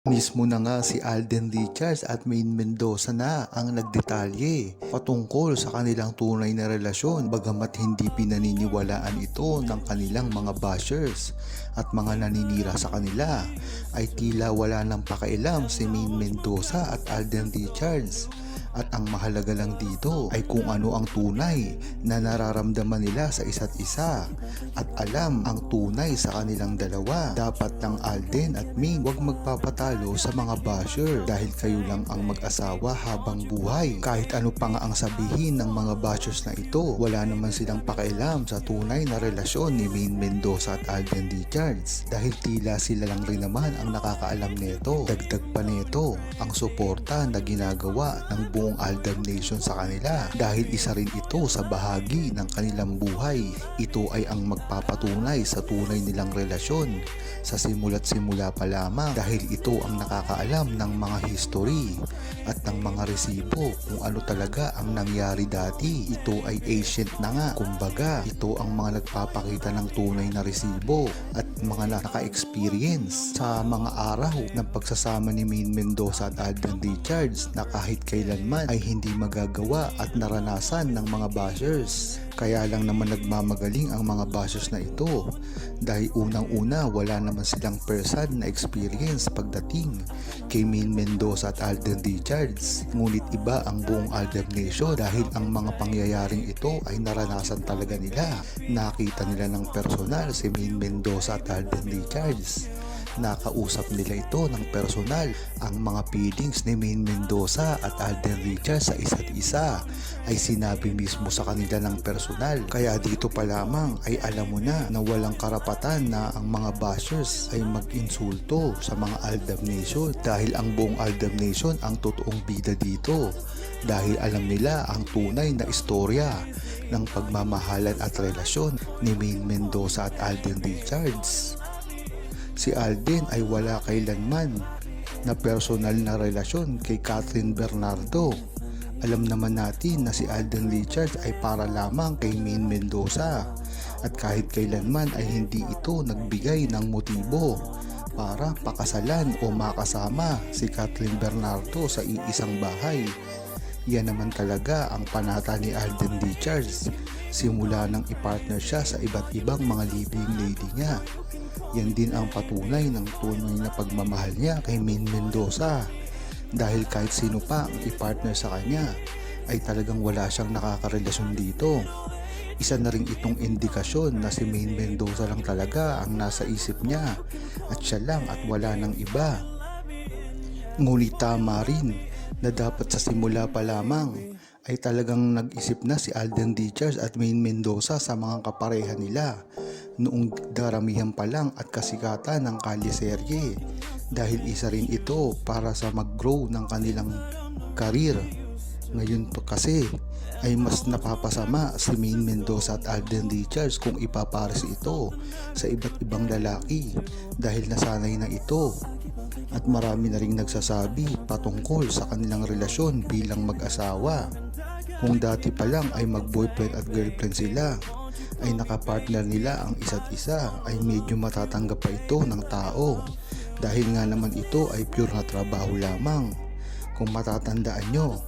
Mismo na nga si Alden Richards at Maine Mendoza na ang nagdetalye patungkol sa kanilang tunay na relasyon bagamat hindi pinaniniwalaan ito ng kanilang mga bashers at mga naninira sa kanila ay tila wala nang pakialam si Maine Mendoza at Alden Richards. At ang mahalaga lang dito ay kung ano ang tunay na nararamdaman nila sa isa't isa at alam ang tunay sa kanilang dalawa. Dapat ng Alden at Ming huwag magpapatalo sa mga basher dahil kayo lang ang mag-asawa habang buhay. Kahit ano pa nga ang sabihin ng mga bashers na ito, wala naman silang pakialam sa tunay na relasyon ni Maine Mendoza at Alden Richards dahil tila sila lang rin naman ang nakakaalam nito. Dagdag pa nito ang suporta na ginagawa ng buong Aldab Nation sa kanila dahil isa rin ito sa bahagi ng kanilang buhay. Ito ay ang magpapatunay sa tunay nilang relasyon sa simula't simula pa lamang dahil ito ang nakakaalam ng mga history at ng mga resibo kung ano talaga ang nangyari dati. Ito ay ancient na nga, kumbaga ito ang mga nagpapakita ng tunay na resibo at mga naka-experience sa mga araw ng pagsasama ni Maine Mendoza at Alden Richards na kahit kailanman ay hindi magagawa at naranasan ng mga bashers. Kaya lang naman nagmamagaling ang mga bashers na ito dahil unang-una wala naman silang person na experience pagdating kay Maine Mendoza at Alden Richards. Ngunit iba ang buong Aldab Nation dahil ang mga pangyayaring ito ay naranasan talaga nila. Nakita nila ng personal si Maine Mendoza at Alden Richards. Nakausap nila ito ng personal. Ang mga feelings ni Maine Mendoza at Alden Richards sa isa't isa ay sinabi mismo sa kanila ng personal. Kaya dito pa lamang ay alam mo na walang karapatan na ang mga bashers ay mag-insulto sa mga Aldab Nation dahil ang buong Aldab Nation ang totoong bida dito dahil alam nila ang tunay na istorya ng pagmamahalan at relasyon ni Maine Mendoza at Alden Richards. Si Alden ay wala kailanman na personal na relasyon kay Catherine Bernardo. Alam naman natin na si Alden Richards ay para lamang kay Maine Mendoza at kahit kailanman ay hindi ito nagbigay ng motibo para pakasalan o makasama si Catherine Bernardo sa iisang bahay. Yan naman talaga ang panata ni Alden Richards simula nang ipartner siya sa iba't ibang mga living lady niya. Yan din ang patunay ng tunay na pagmamahal niya kay Maine Mendoza dahil kahit sino pa ang ipartner sa kanya ay talagang wala siyang nakakarelasyon dito. Isa na rin itong indikasyon na si Maine Mendoza lang talaga ang nasa isip niya at siya lang at wala ng iba. Ngunit tama rin na dapat sa simula pa lamang ay talagang nag-isip na si Alden Richards at Maine Mendoza sa mga kapareha nila noong daramihan pa lang at kasikatan ng kalye-serye dahil isa rin ito para sa mag-grow ng kanilang karir. Ngayon to kasi ay mas napapasama si Maine Mendoza at Alden Richards kung ipapares ito sa iba't ibang lalaki dahil nasanay na ito at marami na ring nagsasabi patungkol sa kanilang relasyon bilang mag-asawa. Kung dati pa lang ay mag-boyfriend at girlfriend sila ay nakapartner nila ang isa't isa ay medyo matatanggap pa ito ng tao dahil nga naman ito ay pure na trabaho lamang. Kung matatandaan nyo,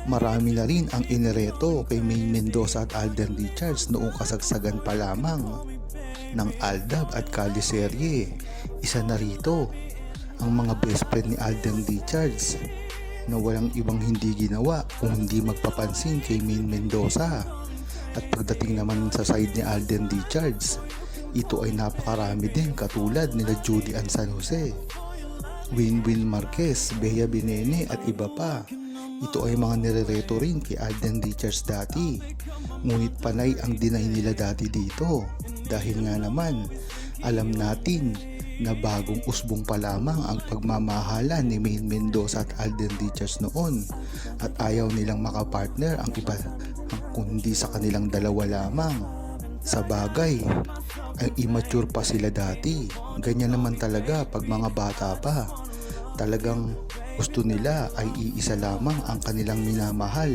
marami na rin ang inireto kay Maine Mendoza at Alden Richards noong kasagsagan pa lamang ng Aldab at kalye-serye. Isa na rito ang mga best friend ni Alden Richards na walang ibang hindi ginawa kung hindi magpapansin kay Maine Mendoza. At pagdating naman sa side ni Alden Richards, ito ay napakarami din katulad nila Judy Ann San Jose, Winwin Marquez, Bea Binene at iba pa. Ito ay mga nirereto rin kay Alden Richards dati. Ngunit panay ang deny nila dati dito dahil nga naman alam natin na bagong usbong pa lamang ang pagmamahalan ni Maine Mendoza at Alden Richards noon at ayaw nilang makapartner ang iba kundi sa kanilang dalawa lamang. Sa bagay, ay immature pa sila dati. Ganyan naman talaga pag mga bata pa. Talagang gusto nila ay iisa lamang ang kanilang minamahal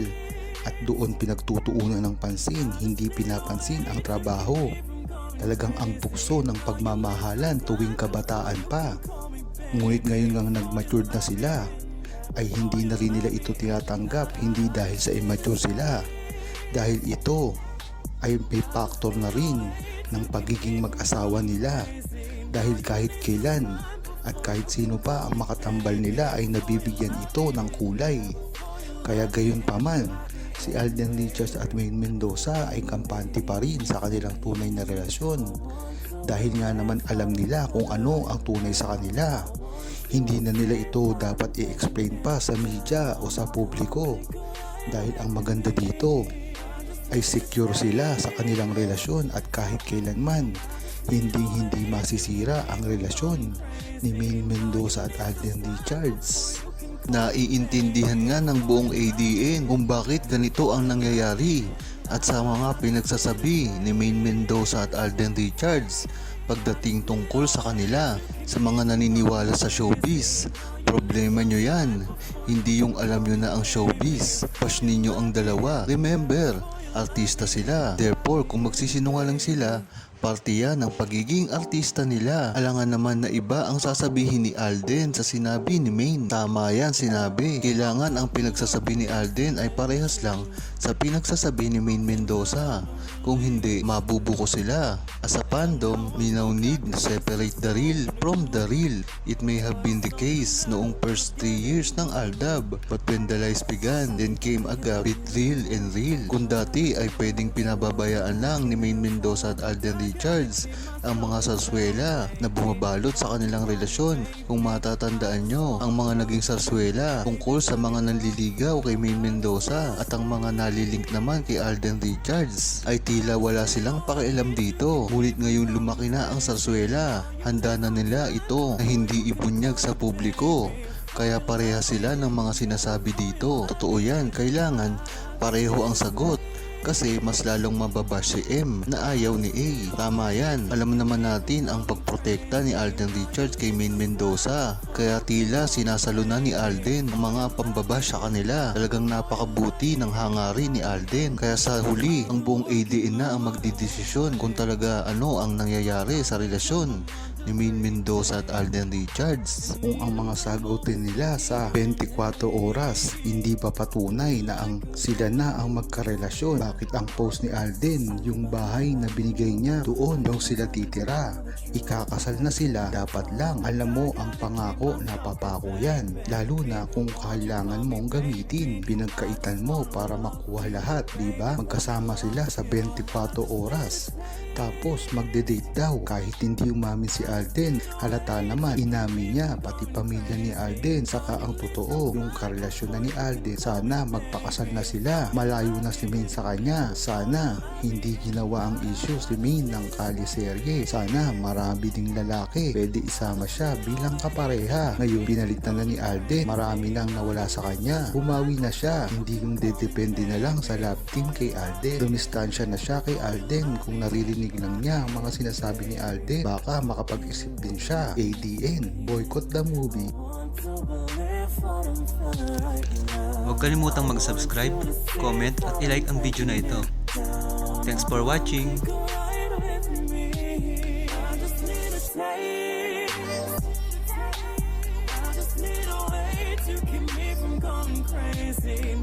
at doon pinagtutuunan ng pansin, hindi pinapansin ang trabaho. Talagang ang bukso ng pagmamahalan tuwing kabataan pa. Ngunit ngayon ngang nag-matured na sila, ay hindi na rin nila ito tinatanggap, hindi dahil sa immature sila. Dahil ito ay may factor na rin ng pagiging mag-asawa nila. Dahil kahit kailan at kahit sino pa ang makatambal nila ay nabibigyan ito ng kulay. Kaya gayon pa man, si Alden Richards at Maine Mendoza ay kampante pa rin sa kanilang tunay na relasyon. Dahil nga naman alam nila kung ano ang tunay sa kanila. Hindi na nila ito dapat i-explain pa sa media o sa publiko. Dahil ang maganda dito ay secure sila sa kanilang relasyon at kahit kailanman hindi masisira ang relasyon ni Maine Mendoza at Alden Richards. Naiintindihan nga ng buong ADN kung bakit ganito ang nangyayari at sa mga pinagsasabi ni Maine Mendoza at Alden Richards pagdating tungkol sa kanila. Sa mga naniniwala sa showbiz, problema nyo yan, hindi yung alam nyo na ang showbiz, bash ninyo ang dalawa. Remember, artista sila, therefore kung magsisinungaling sila, parte yan ng pagiging artista nila. Alangan naman na iba ang sasabihin ni Alden sa sinabi ni Maine. Tama yan sinabi. Kailangan ang pinagsasabi ni Alden ay parehas lang sa pinagsasabi ni Maine Mendoza. Kung hindi, mabubuko sila. As a fandom, we now need to separate the real from the real. It may have been the case noong first 3 years ng Aldab. But when the lies began, then came a gap with real and real. Kung dati ay pwedeng pinababayaan lang ni Maine Mendoza at Alden Richards ang mga sarswela na bumabalot sa kanilang relasyon. Kung matatandaan nyo, ang mga naging sarswela tungkol sa mga nanliligaw kay Maine Mendoza at ang mga nalilink naman kay Alden Richards ay tila wala silang pakialam dito. Ngunit ngayon lumaki na ang sarswela, handa na nila ito na hindi ibunyag sa publiko. Kaya pareha sila ng mga sinasabi dito. Totoo yan, kailangan pareho ang sagot. Kasi mas lalong mababash si M na ayaw ni A. Tama yan. Alam naman natin ang pagprotekta ni Alden Richards kay Maine Mendoza. Kaya tila sinasalunan ni Alden ang mga pambabash sa kanila. Talagang napakabuti ng hangarin ni Alden. Kaya sa huli, ang buong ADN na ang magdidesisyon kung talaga ano ang nangyayari sa relasyon ni Maine Mendoza at Alden Richards. Kung ang mga sagutin nila sa 24 oras hindi pa patunay na sila na ang magkarelasyon, bakit ang post ni Alden, yung bahay na binigay niya, doon daw sila titira, ikakasal na sila, dapat lang alam mo ang pangako na papako yan, lalo na kung kailangan mong gamitin, pinagkaitan mo para makuha lahat, diba? Magkasama sila sa 24 oras, tapos magde-date daw kahit hindi umamin si Alden. Halata naman, inamin niya pati pamilya ni Alden. Saka ang totoo, yung karelasyon na ni Alden, sana magpakasal na sila, malayo na si Maine sa kanya. Sana hindi ginawa ang issue si Maine ng kaliserye. Sana marami ding lalaki pwede isama siya bilang kapareha. Ngayon pinalitan na ni Alden, marami nang nawala sa kanya, bumawi na siya, hindi yung dedepende na lang sa love team kay Alden. Dumistansya na siya kay Alden. Kung naririnig lang niya ang mga sinasabi ni Alden, baka makapag-isip din siya. ADN, boycott the movie. Huwag kalimutang mag-subscribe, comment at i-like ang video na ito. Thanks for watching! Crazy.